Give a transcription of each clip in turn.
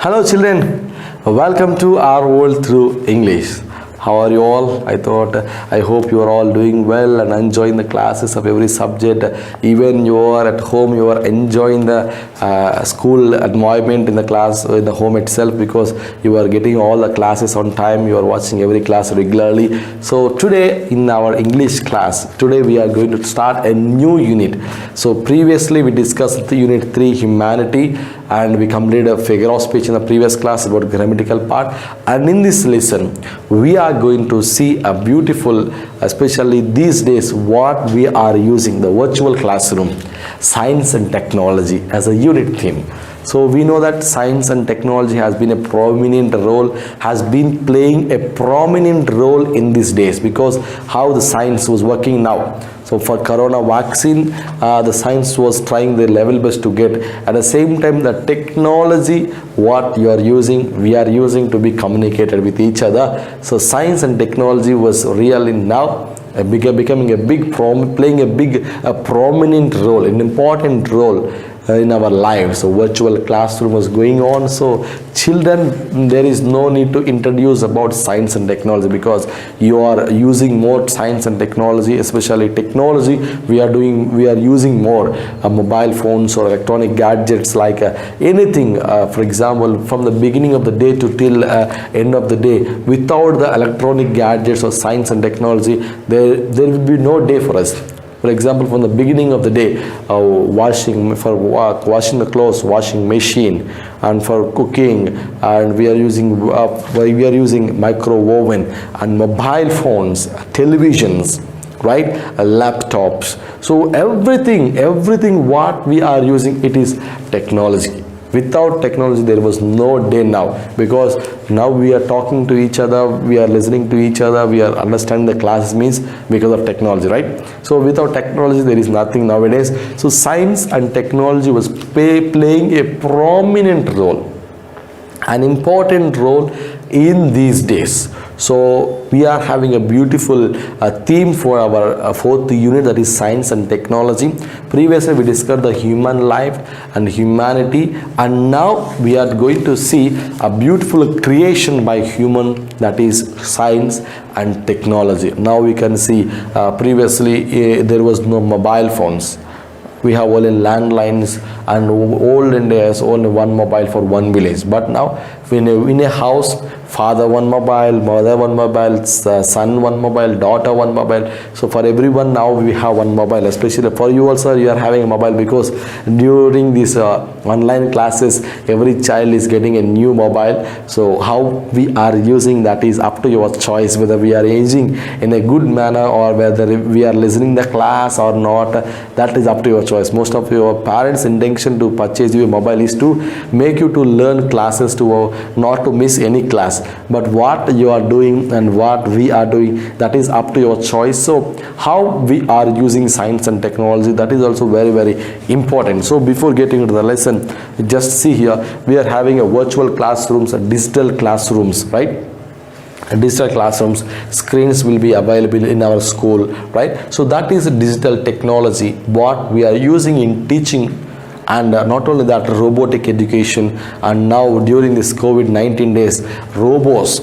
Hello children, welcome to our world through English. How are you all? I hope you are all doing well and enjoying the classes of every subject. Even you are at home, you are enjoying the school environment in the class, in the home itself, because you are getting all the classes on time. You are watching every class regularly. So today in our English class, today we are going to start a new unit. So previously we discussed the unit 3, humanity, and we completed a figure of speech in the previous class about grammatical part. And in this lesson we are going to see a beautiful, especially these days, what we are using, the virtual classroom, science and technology as a unit theme. So we know that science and technology has been playing a prominent role in these days, because how the science was working now. So for corona vaccine, the science was trying their level best to get. At the same time, the technology, what you are using, we are using to be communicated with each other. So science and technology was really now becoming playing a prominent role, an important role in our lives. So virtual classroom was going on. So children, there is no need to introduce about science and technology, because you are using more science and technology, especially technology. We are using more mobile phones or electronic gadgets, like anything. For example, from the beginning of the day to till end of the day, without the electronic gadgets or science and technology, there will be no day for us. For example, from the beginning of the day, washing the clothes, washing machine, and for cooking, and we are using micro oven and mobile phones, televisions, right, laptops. So everything what we are using, it is technology. Without technology, there was no day now, because now we are talking to each other, we are listening to each other, we are understanding the classes, means because of technology, right? So without technology, there is nothing nowadays. So science and technology was playing a prominent role, an important role in these days. So we are having a beautiful theme for our fourth unit, that is science and technology. Previously we discussed the human life and humanity, and now we are going to see a beautiful creation by human, that is science and technology. Now we can see previously there was no mobile phones. We have only landlines, and olden days only one mobile for one village. But now in a house, father one mobile, mother one mobile, son one mobile, daughter one mobile. So for everyone now we have one mobile. Especially for you also, you are having a mobile, because during these online classes, every child is getting a new mobile. So how we are using, that is up to your choice, whether we are using in a good manner or whether we are listening the class or not. That is up to your choice. Most of your parents' intention to purchase you a mobile is to make you to learn classes, to not to miss any class. But what you are doing and what we are doing, that is up to your choice. So how we are using science and technology, that is also very important. So before getting into the lesson, just see here, we are having a virtual classrooms, digital classrooms, right? Digital classrooms, screens will be available in our school, right? So that is digital technology what we are using in teaching. And not only that, robotic education. And now during this COVID-19 days, robots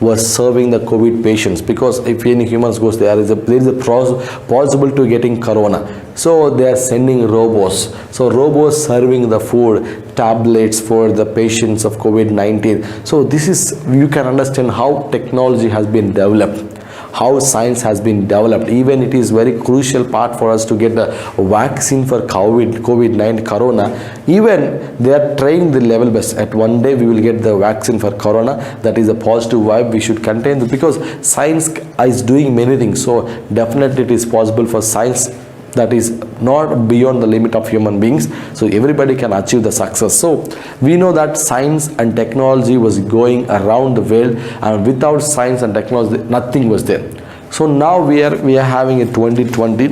were serving the COVID patients, because if any humans goes, there is a possible to getting corona. So they are sending robots. So robots serving the food, tablets for the patients of COVID-19. So this is, you can understand how technology has been developed, how science has been developed. Even it is very crucial part for us to get the vaccine for COVID-19 corona. Even they are trying the level best. At one day we will get the vaccine for corona. That is a positive vibe we should contain, because science is doing many things. So definitely it is possible for science, that is not beyond the limit of human beings. So everybody can achieve the success. So we know that science and technology was going around the world, and without science and technology, nothing was there. So now we are having a 2020.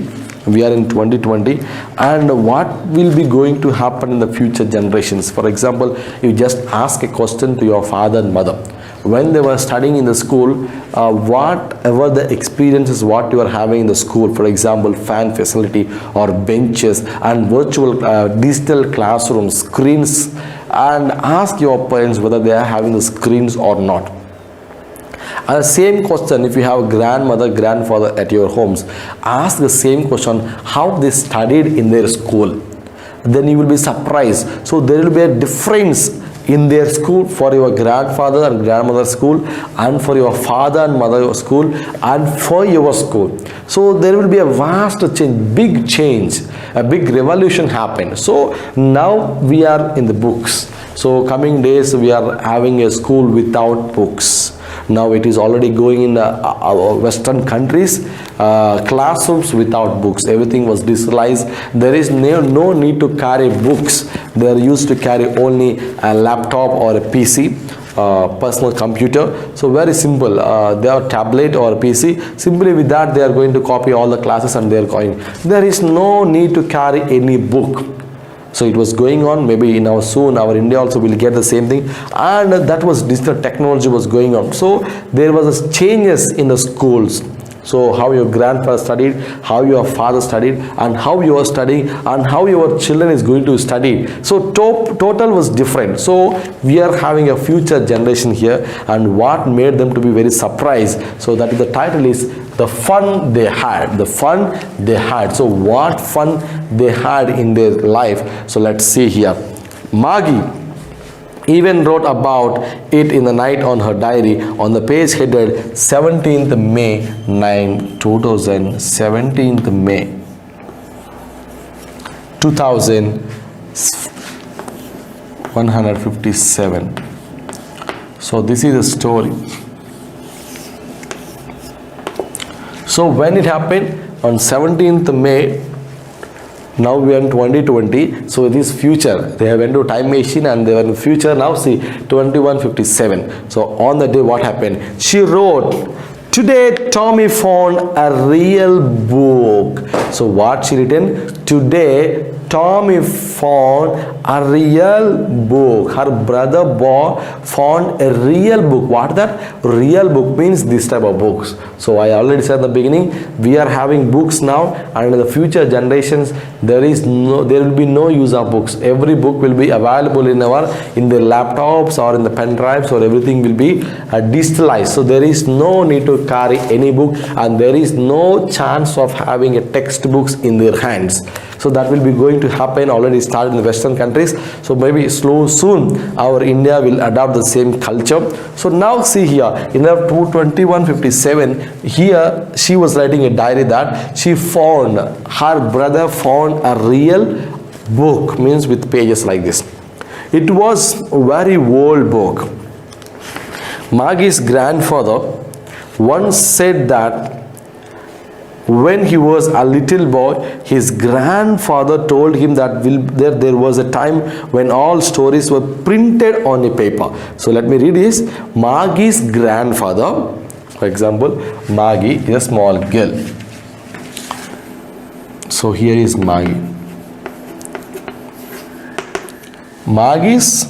We are in 2020, and what will be going to happen in the future generations? For example, you just ask a question to your father and mother. When they were studying in the school, whatever the experiences what you are having in the school, for example, fan facility or benches and virtual digital classrooms, screens, and ask your parents whether they are having the screens or not. And the same question, if you have grandmother, grandfather at your homes, ask the same question, how they studied in their school. Then you will be surprised. So there will be a difference in their school for your grandfather and grandmother's school, and for your father and mother school, and for your school. So there will be a vast change, a big revolution happen. So now we are in the books. So coming days we are having a school without books. Now it is already going in our Western countries, classrooms without books. Everything was digitalized. There is no need to carry books. They are used to carry only a laptop or a PC, personal computer. So very simple. They are tablet or PC. Simply with that they are going to copy all the classes and they are going. There is no need to carry any book. So it was going on. Maybe in our India also will get the same thing, and that was digital technology was going on. So there was changes in the schools. So how your grandfather studied, how your father studied, and how you are studying, and how your children is going to study. So total was different. So we are having a future generation here, and what made them to be very surprised. So that is the title is the fun they had. The fun they had. So what fun they had in their life. So let's see here. Maggie even wrote about it in the night on her diary on the page headed 17th May 17th May 2157. So this is the story. So when it happened on 17th May, now we are in 2020, so this future, they have went to time machine and they are in future. Now see 2157. So on the day what happened, she wrote, today Tommy found a real book. So what she written, today Tommy found a real book. Her brother found a real book. What that? Real book means this type of books. So I already said at the beginning, we are having books now, and in the future generations there will be no use of books. Every book will be available in the laptops or in the pen drives, or everything will be digitalized. So there is no need to carry any book, and there is no chance of having a textbooks in their hands. So that will be going to happen, already started in the Western countries. So maybe soon our India will adopt the same culture. So now see here, in the 2157, here she was writing a diary that she found, her brother found a real book, means with pages like this. It was a very old book. Maggie's grandfather once said that when he was a little boy, his grandfather told him that there was a time when all stories were printed on a paper. So let me read this. Maggie's grandfather, for example, Maggie is a small girl. So here is Maggie. Maggie's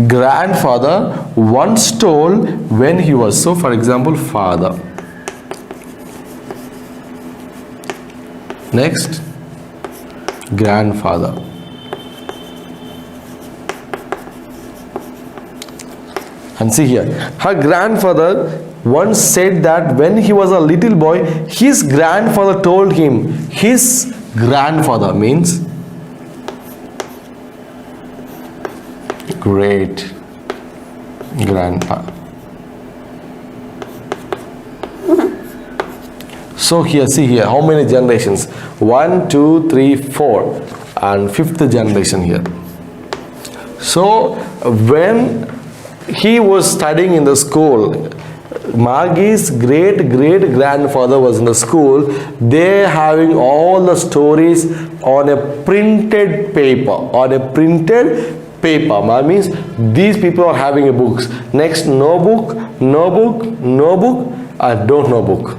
grandfather once told when he was, so for example, father. Next, grandfather. And see here, her grandfather once said that when he was a little boy, his grandfather told him, his grandfather means great grandpa. So here, see here, how many generations? 1, 2, 3, 4, and 5th generation here. So when he was studying in the school, Maggie's great grandfather was in the school. They having all the stories on a printed paper. That means these people are having a books. Next, no book, and don't know book.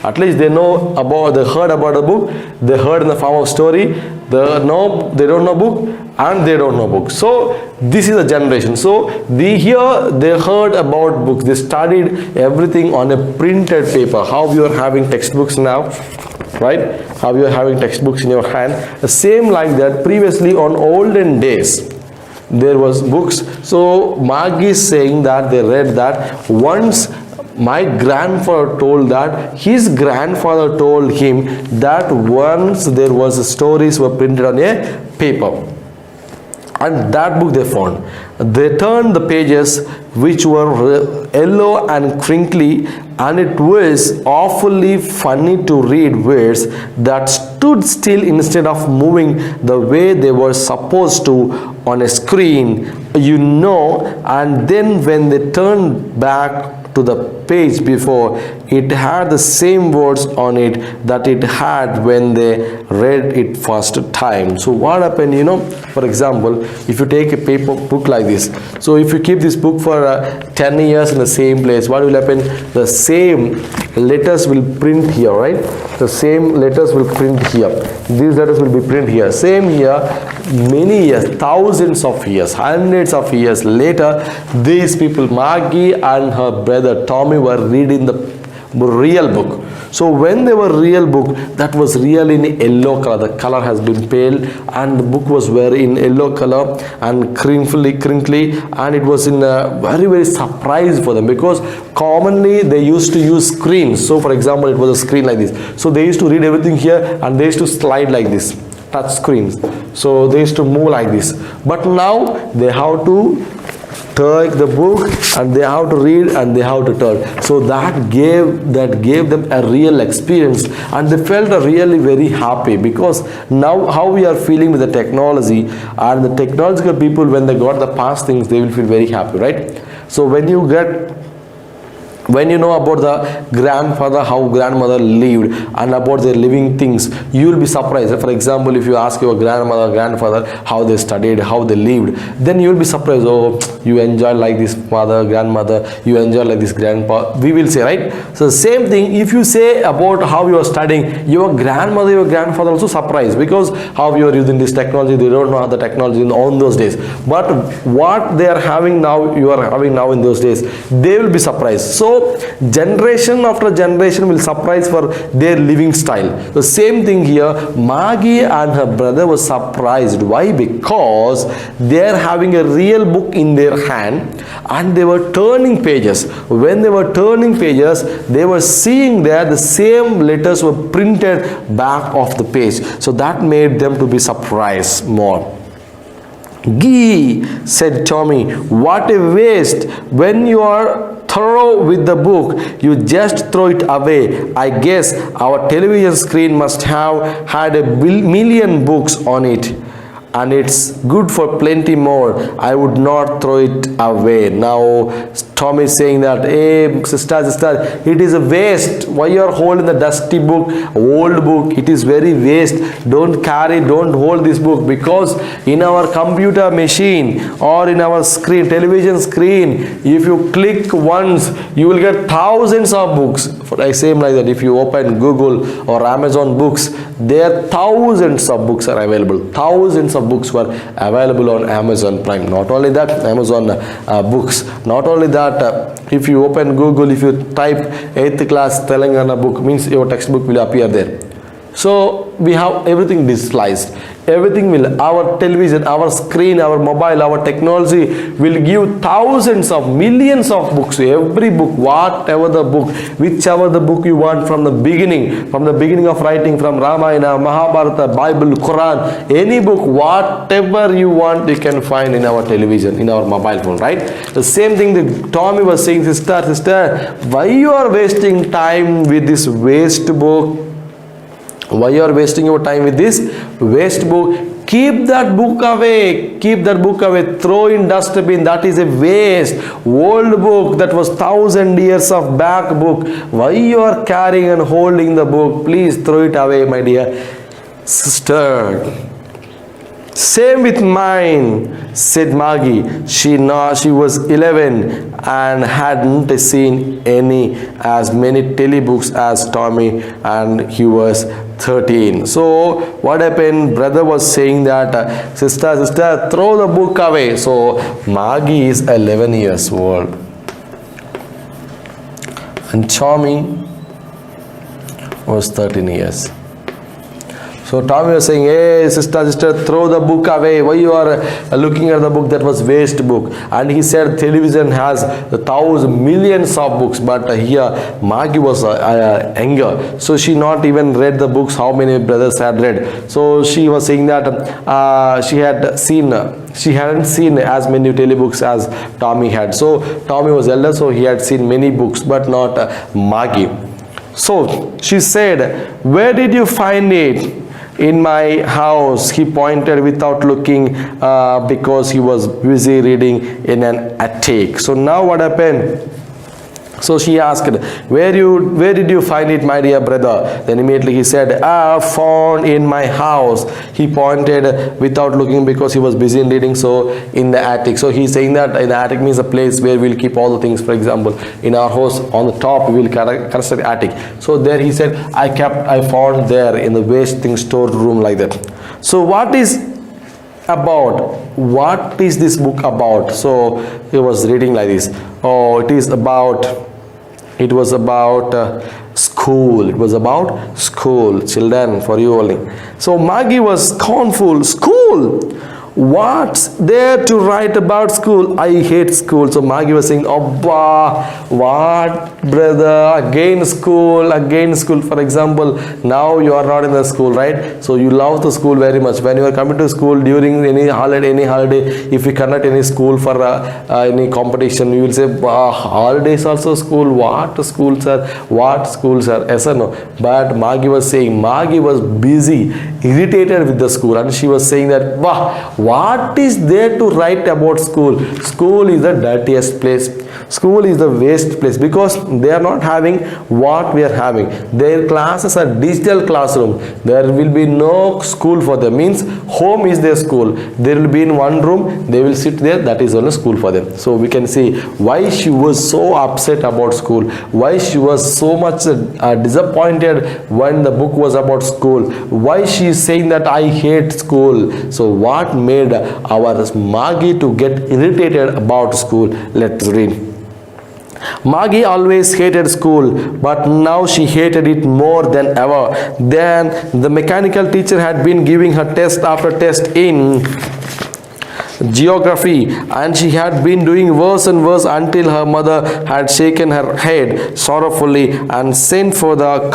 At least they know about, they heard about a book, they heard in the form of story, they don't know book, and they don't know book. So this is a generation. So here they heard about books, they studied everything on a printed paper. How you are having textbooks now, right? How you are having textbooks in your hand. The same like that previously on olden days. there was books. So Maggie is saying that they read that once my grandfather told that his grandfather told him that once there was stories were printed on a paper, and that book they found. They turned the pages which were yellow and crinkly, and it was awfully funny to read words that stood still instead of moving the way they were supposed to on a screen, and then when they turned back to the page before, it had the same words on it that it had when they read it first time. So what happened, for example, if you take a paper book like this, so if you keep this book for 10 years in the same place, what will happen? The same letters will print here, right? The same letters will print here. These letters will be print here. Same here, many years, thousands of years, hundreds of years later, these people, Maggie and her brother Tommy, were reading the real book. So when they were real book, that was real in yellow color. The color has been pale, and the book was very in yellow color and crinkly, and it was in a very, very surprise for them, because commonly they used to use screens. So for example, it was a screen like this. So they used to read everything here, and they used to slide like this, touch screens. So they used to move like this. But now they have to take the book, and they have to read, and they have to turn. So that gave them a real experience, and they felt really very happy, because now how we are feeling with the technology, and the technological people, when they got the past things, they will feel very happy, right? So when you know about the grandfather, how grandmother lived, and about their living things, you will be surprised. For example, if you ask your grandmother, grandfather how they studied, how they lived, then you will be surprised. Oh, you enjoy like this father, grandmother, you enjoy like this grandpa, we will say, right? So same thing, if you say about how you are studying, your grandmother, your grandfather also surprised, because how you are using this technology, they don't know how the technology on those days. But what they are having now, you are having now in those days, they will be surprised. So generation after generation will surprise for their living style. The same thing here, Maggie and her brother were surprised. Why? Because they are having a real book in their hand, and they were turning pages. When they were turning pages, they were seeing that the same letters were printed back of the page. So that made them to be surprised more. "Gee," said Tommy, "what a waste. When you are thorough with the book, you just throw it away. I guess our television screen must have had a million books on it, and it's good for plenty more. I would not throw it away." Now Tom is saying that, hey sister, it is a waste. Why you are holding the dusty book, old book? It is very waste. Don't hold this book, because in our computer machine or in our screen, television screen, if you click once, you will get thousands of books. Same like that, if you open Google or Amazon books, there thousands of books are available. Thousands of books were available on Amazon Prime. Not only that, Amazon books. Not only that, if you open Google, if you type 8th class Telangana book, means your textbook will appear there. So we have everything digitalized. Everything will, our television, our screen, our mobile, our technology will give thousands of millions of books. Every book, whatever the book, whichever the book you want, from the beginning of writing, from Ramayana, Mahabharata, Bible, Quran, any book, whatever you want, you can find in our television, in our mobile phone, right? The same thing that Tommy was saying, sister, why you are wasting time with this waste book? Why you are wasting your time with this waste book? Keep that book away. Keep that book away. Throw in dustbin. That is a waste. Old book that was 1,000 years of back book. Why you are carrying and holding the book? Please throw it away, my dear sister. Same with mine, said Maggie. She was 11 and hadn't seen as many telebooks as Tommy, and he was 13. So what happened? Brother was saying that, sister, throw the book away. So Maggie is 11 years old, and Tommy was 13 years. So Tommy was saying, hey sister, throw the book away. Why you are looking at the book? That was waste book. And he said television has millions of books, but here Maggie was younger, so she not even read the books how many brothers had read. So she was saying that she hadn't seen as many telebooks as Tommy had. So Tommy was elder, so he had seen many books, but not Maggie. So she said, where did you find it? In my house. He pointed without looking because he was busy reading in an attic. So now what happened? So she asked, where did you find it, my dear brother? Then immediately he said, I found in my house. He pointed without looking because he was busy in reading, so in the attic. So he's saying that in the attic means a place where we'll keep all the things. For example, in our house on the top we will construct attic. So there he said, I found there in the waste things stored room, like that. So what is this book about? So he was reading like this. Oh, it was about school. It was about school, children, for you only. So Maggie was scornful. School? What's there to write about school? I hate school. So Maggie was saying, Abba, what, brother, again school. For example, now you are not in the school, right? So you love the school very much. When you are coming to school during any holiday, if you conduct any school for any competition, you will say, holidays also school. What school, sir? Yes or no? But Maggie was saying, Maggie was busy, irritated with the school, and she was saying that, what is there to write about school? School is the dirtiest place. School is the waste place, because they are not having what we are having. Their classes are digital classroom. There will be no school for them. Means home is their school. They will be in one room. They will sit there. That is only school for them. So we can see why she was so upset about school. Why she was so much disappointed when the book was about school. Why she is saying that I hate school. So what made our Maggie to get irritated about school? Let's read. Maggie always hated school, but now she hated it more than ever. Then the mechanical teacher had been giving her test after test in geography, and she had been doing worse and worse until her mother had shaken her head sorrowfully and sent for the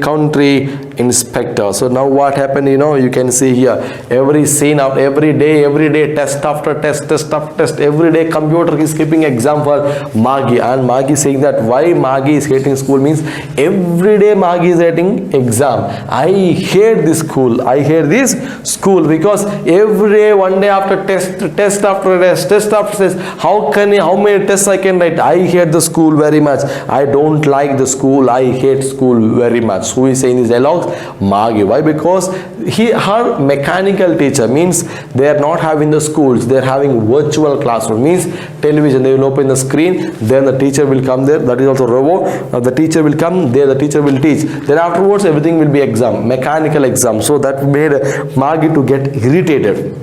country inspector. So now what happened, you can see here, every scene of every day, test after test, every day computer is keeping exam for Maggie, and Maggie saying that why Maggie is hating school means every day Maggie is hating exam. I hate this school because every day, one day after test after test, how many tests I can write? I hate the school very much. I don't like the school. I hate school very much. Who is saying this dialogue? Maggie. Why? Because her mechanical teacher, means they are not having the schools, they are having virtual classroom, means television. They will open the screen, then the teacher will come there, that is also robot. The teacher will come there, the teacher will teach, then afterwards everything will be exam, mechanical exam. So that made Maggie to get irritated.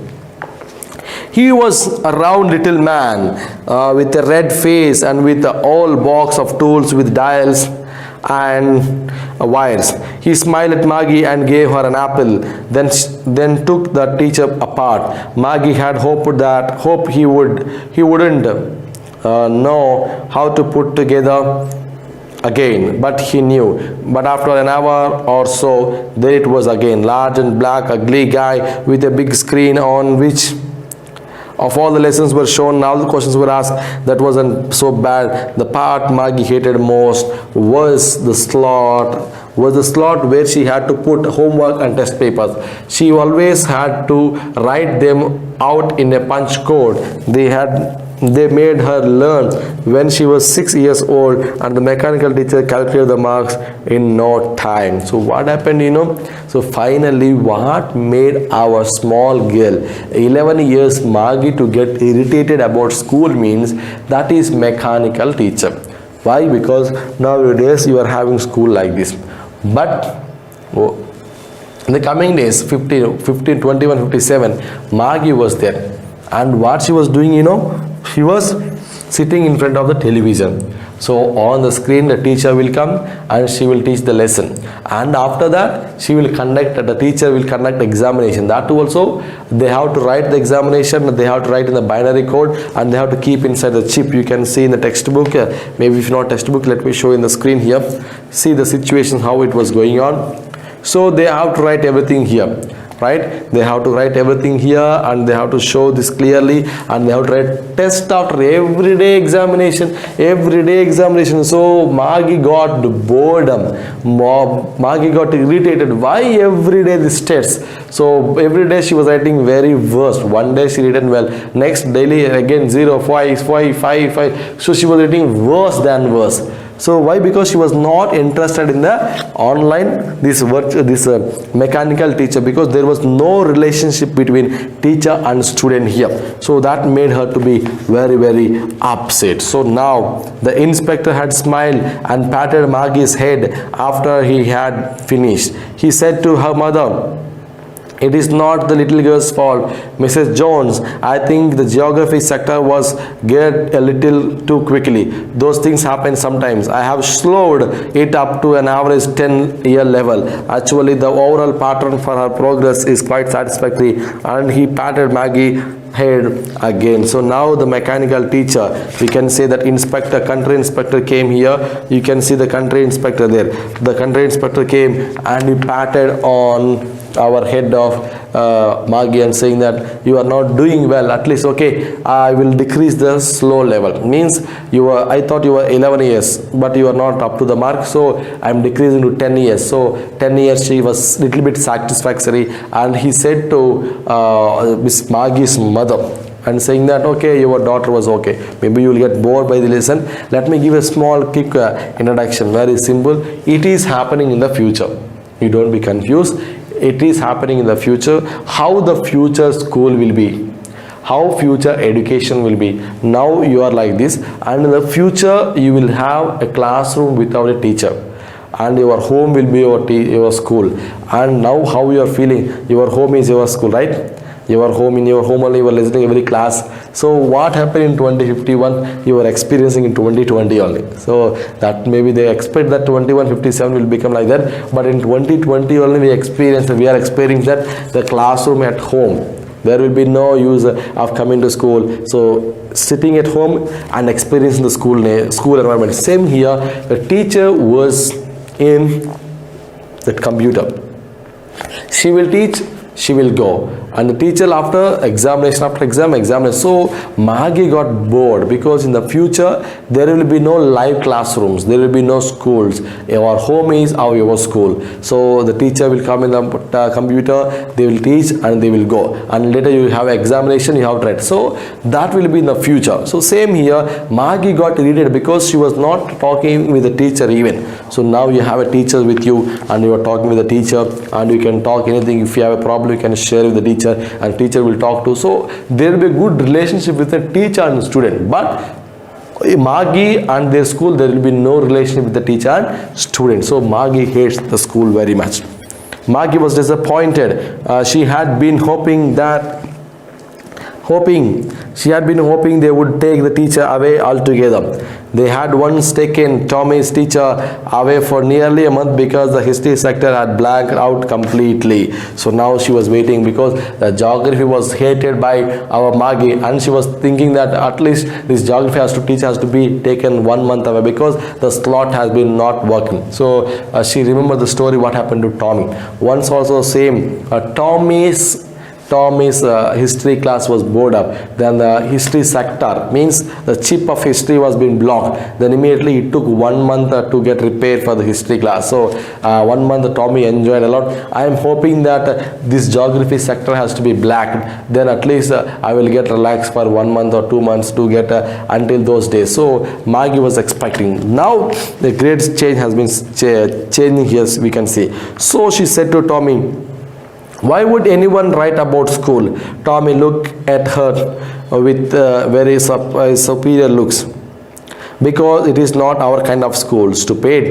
He was a round little man with a red face and with a whole box of tools with dials and wires. He smiled at Maggie and gave her an apple, then took the teacher apart. Maggie had hoped he wouldn't know how to put together again, but he knew. But after an hour or so, there it was again, large and black, ugly guy with a big screen on which of all the lessons were shown, now the questions were asked. That wasn't so bad. The part Maggie hated most was the slot where she had to put homework and test papers. She always had to write them out in a punch code. They made her learn when she was 6 years old, and the mechanical teacher calculated the marks in no time. So what happened, So finally, what made our small girl, 11 years Maggie, to get irritated about school means that is mechanical teacher. Why? Because nowadays you are having school like this. But in the coming days, 15, 21, 57, Maggie was there. And what she was doing, she was sitting in front of the television. So on the screen the teacher will come and she will teach the lesson, and after that the teacher will conduct examination. That too also they have to write the examination, they have to write in the binary code, and they have to keep inside the chip. You can see in the textbook, maybe if not textbook, let me show in the screen here. See the situation how it was going on. So they have to write everything here, right? They have to write everything here, and they have to show this clearly, and they have to write test after everyday examination. So Maggie got boredom. Maggie got irritated. Why every day this test? So every day she was writing very worst. One day she written well, next daily again 0, 5, 5, 5, 5. So she was writing worse than worse. So why? Because she was not interested in the online this mechanical teacher, because there was no relationship between teacher and student here. So that made her to be very, very upset. So now the inspector had smiled and patted Maggie's head after he had finished. He said to her mother, "It is not the little girl's fault, Mrs. Jones. I think the geography sector was geared a little too quickly. Those things happen sometimes. I have slowed it up to an average 10-year level. Actually, the overall pattern for her progress is quite satisfactory." And he patted Maggie head again. So now the mechanical teacher, we can say that country inspector came here. You can see the country inspector there. The country inspector came and he patted on our head of Maggie and saying that you are not doing well. At least, okay, I will decrease the slow level. Means I thought you were 11 years, but you are not up to the mark. So I am decreasing to 10 years. So 10 years she was little bit satisfactory. And he said to Miss Maggie's mother, and saying that, okay, your daughter was okay, maybe you will get bored by the lesson. Let me give a small quick introduction. Very simple. It is happening in the future. You don't be confused. It is happening in the future. How the future school will be, how future education will be. Now you are like this, and in the future you will have a classroom without a teacher, and your home will be your school. And now how you are feeling, your home is your school, right? Your home, in your home only you are listening every class. So what happened in 2051 you are experiencing in 2020 only. So that maybe they expect that 2157 will become like that, but in 2020 only we are experiencing that the classroom at home. There will be no use of coming to school. So sitting at home and experiencing the school environment. Same here. The teacher was in the computer. She will teach, she will go, and the teacher after exam. So Maggie got bored, because in the future there will be no live classrooms, there will be no schools. Your home is your school. So the teacher will come in the computer, they will teach and they will go, and later you have examination, you have to write. So that will be in the future. So same here, Maggie got irritated because she was not talking with the teacher even. So now you have a teacher with you, and you are talking with the teacher, and you can talk anything. If you have a problem, you can share with the teacher, and teacher will talk to. So there will be a good relationship with the teacher and student. But Maggie and their school, there will be no relationship with the teacher and student. So Maggie hates the school very much. Maggie was disappointed. She had been hoping they would take the teacher away altogether. They had once taken Tommy's teacher away for nearly a month because the history sector had blanked out completely. So now she was waiting, because the geography was hated by our Maggie, and she was thinking that at least this geography has to be taken 1 month away, because the slot has been not working. So she remembered the story what happened to Tommy. Once also same, Tommy's history class was bored up. Then the history sector, means the chip of history was being blocked. Then immediately it took 1 month to get repaired for the history class. So 1 month Tommy enjoyed a lot. I am hoping that this geography sector has to be blacked. Then at least I will get relaxed for 1 month or 2 months to get until those days. So Maggie was expecting. Now the great change has been changing here, we can see. So she said to Tommy, "Why would anyone write about school?" Tommy looked at her with very superior looks. "Because it is not our kind of school, stupid.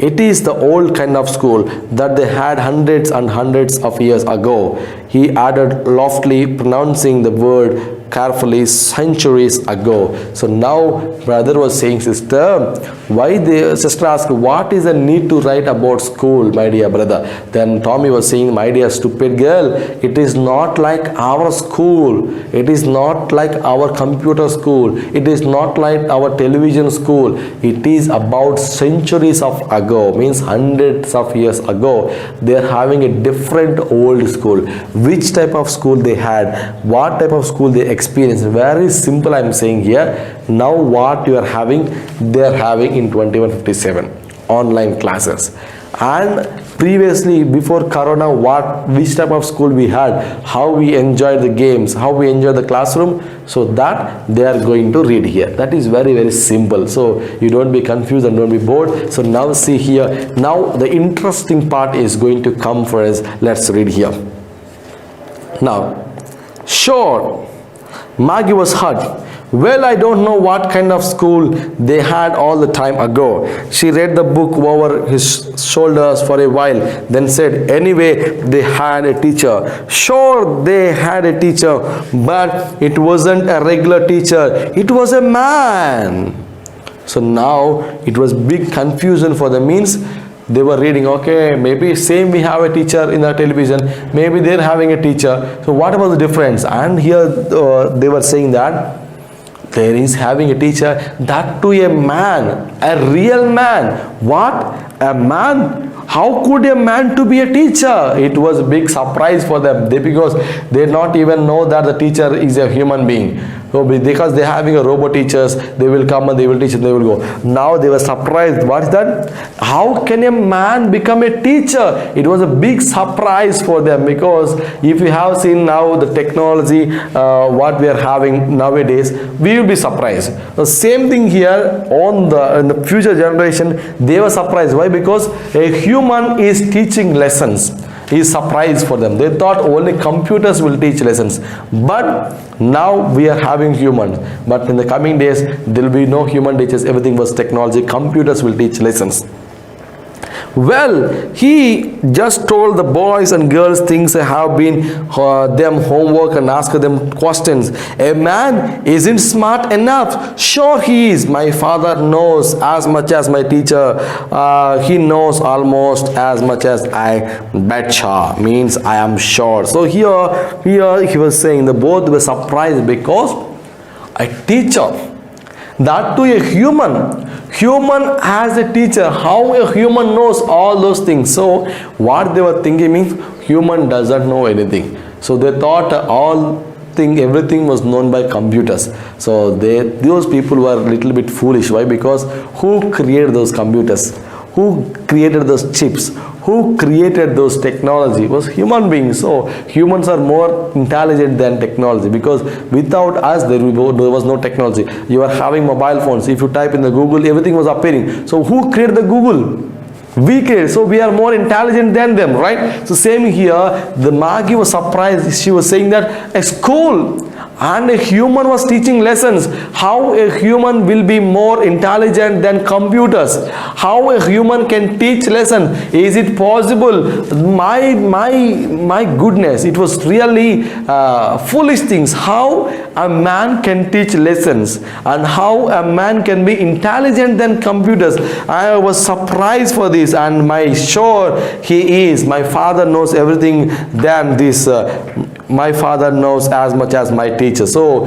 It is the old kind of school that they had hundreds and hundreds of years ago. He added loftily, pronouncing the word carefully, centuries ago. So now brother was saying, sister, why the sister asked, what is the need to write about school, my dear brother? Then Tommy was saying, my dear stupid girl, it is not like our school, it is not like our computer school, it is not like our television school. It is about centuries of ago, means hundreds of years ago. They are having a different old school. Which type of school they had, what type of school they experienced? Very simple, I am saying here. Now what you are having, they are having in 2157 online classes. And previously, before corona, which type of school we had, how we enjoyed the games, how we enjoyed the classroom, so that they are going to read here. That is very, very simple. So you don't be confused and don't be bored. So now see here, now the interesting part is going to come for us. Let's read here. Now, sure, Maggie was hurt. Well, I don't know what kind of school they had all the time ago. She read the book over his shoulders for a while, then said, anyway, they had a teacher. Sure, they had a teacher, but it wasn't a regular teacher. It was a man. So now it was big confusion for them. Means they were reading, okay, maybe same we have a teacher in the television, maybe they're having a teacher. So what about the difference? And here they were saying that there is having a teacher, that to a man, a real man. What? A man? How could a man to be a teacher? It was a big surprise for them, because they not even know that the teacher is a human being. So because they are having a robot teachers, they will come and they will teach and they will go. Now they were surprised. What is that? How can a man become a teacher? It was a big surprise for them, because if you have seen now the technology, what we are having nowadays, we will be surprised. The same thing here in the future generation, they were surprised. Why? Because a human is teaching lessons. Is surprise for them. They thought only computers will teach lessons, but now we are having humans. But in the coming days, there will be no human teachers. Everything was technology. Computers will teach lessons. Well, he just told the boys and girls things have been them homework and asked them questions. A man isn't smart enough. Sure he is. My father knows as much as my teacher. He knows almost as much as I betcha. Means I am sure. So here he was saying the both were surprised because a teacher, that to a human as a teacher, how a human knows all those things. So what they were thinking means human doesn't know anything. So they thought everything was known by computers. So those people were a little bit foolish. Why? Because who created those computers? Who created those chips? Who created those technology? Was human beings. So humans are more intelligent than technology, because without us there was no technology. You are having mobile phones. If you type in the Google, everything was appearing. So who created the Google? We created. So we are more intelligent than them, right? So same here, the Maggie was surprised. She was saying that a school and a human was teaching lessons. How a human will be more intelligent than computers? How a human can teach lesson? Is it possible? My goodness, it was really foolish things. How a man can teach lessons and how a man can be intelligent than computers. I was surprised for this, and sure he is. My father knows everything than this. My father knows as much as my teacher. So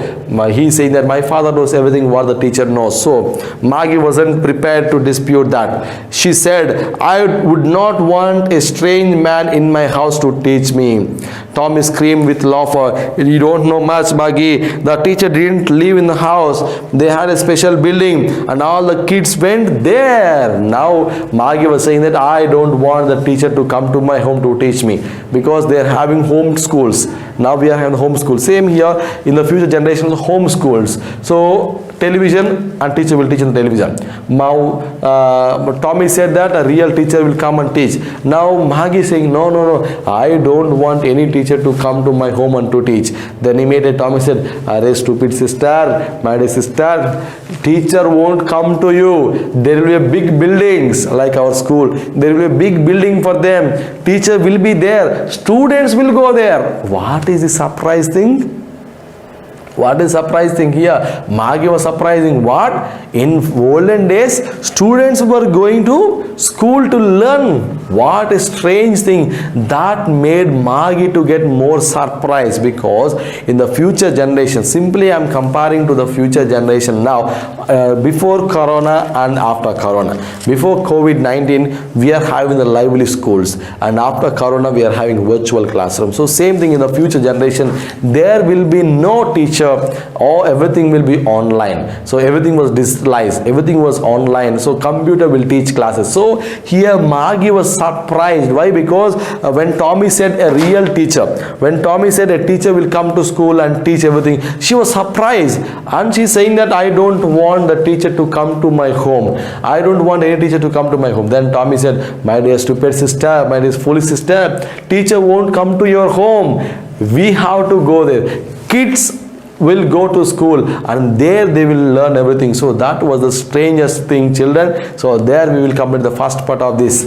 he's saying that my father knows everything what the teacher knows. So Maggie wasn't prepared to dispute that. She said, I would not want a strange man in my house to teach me. Tommy screamed with laughter. You don't know much, Maggie. The teacher didn't live in the house. They had a special building and all the kids went there. Now Maggie was saying that I don't want the teacher to come to my home to teach me, because they are having home schools. Now we are having home school. Same here in the future generations, home schools. So television and teacher will teach in the television. Now Tommy said that a real teacher will come and teach. Now Maggie is saying, no, I don't want any teacher to come to my home and to teach. Then immediately Tommy said, "Arey stupid sister, my dear sister, teacher won't come to you. There will be a big buildings like our school. There will be a big building for them. Teacher will be there. Students will go there." What is the surprise thing? What is surprise thing here? Maggie was surprising. What? In olden days, students were going to school to learn. What a strange thing. That made Maggie to get more surprised, because in the future generation, simply I am comparing to the future generation now, before Corona and after Corona. Before COVID-19, we are having the lively schools, and after Corona, we are having virtual classrooms. So same thing in the future generation, there will be no teacher, or everything will be online. So everything was digitalized, everything was online. So computer will teach classes. So here Maggie was surprised. Why? Because when Tommy said a real teacher, when Tommy said a teacher will come to school and teach everything, she was surprised, and she's saying that I don't want the teacher to come to my home. I don't want any teacher to come to my home. Then Tommy said, "My dear stupid sister, my dear foolish sister, teacher won't come to your home. We have to go there. Kids will go to school and there they will learn everything." So that was the strangest thing, children. So there we will complete the first part of this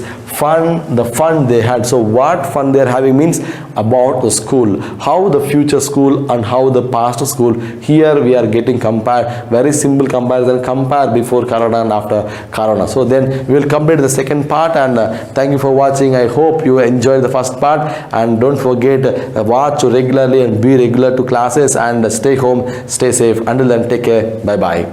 the fun they had. So what fun they are having means about the school, how the future school and how the past school. Here we are getting compared, very simple comparison, compare before Corona and after Corona. So then we will complete the second part, and thank you for watching. I hope you enjoyed the first part, and don't forget, watch regularly and be regular to classes, and stay home, stay safe. Until then, take care. Bye bye.